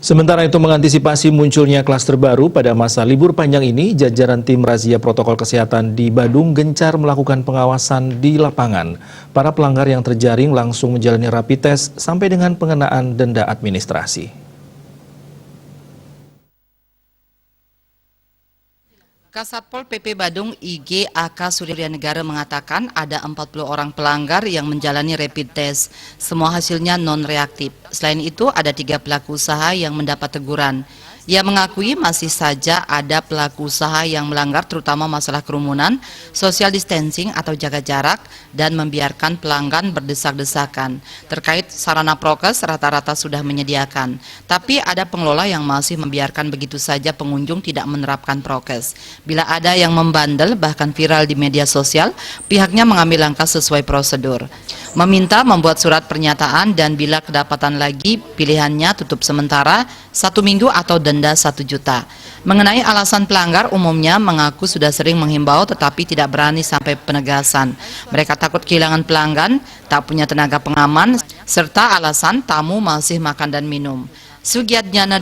Sementara itu mengantisipasi munculnya klaster baru pada masa libur panjang ini, jajaran tim razia protokol kesehatan di Badung gencar melakukan pengawasan di lapangan. Para pelanggar yang terjaring langsung menjalani rapid test sampai dengan pengenaan denda administrasi. Kasatpol PP Badung IG AK Suryanegara mengatakan ada 40 orang pelanggar yang menjalani rapid test. Semua hasilnya non-reaktif. Selain itu ada 3 pelaku usaha yang mendapat teguran. Ia mengakui masih saja ada pelaku usaha yang melanggar terutama masalah kerumunan, social distancing atau jaga jarak, dan membiarkan pelanggan berdesak-desakan. Terkait sarana prokes rata-rata sudah menyediakan. Tapi ada pengelola yang masih membiarkan begitu saja pengunjung tidak menerapkan prokes. Bila ada yang membandel bahkan viral di media sosial, pihaknya mengambil langkah sesuai prosedur. Meminta membuat surat pernyataan dan bila kedapatan lagi pilihannya tutup sementara 1 minggu atau denda 1 juta. Mengenai alasan pelanggar umumnya mengaku sudah sering menghimbau tetapi tidak berani sampai penegasan. Mereka takut kehilangan pelanggan, tak punya tenaga pengaman, serta alasan tamu masih makan dan minum. Sugiatnyana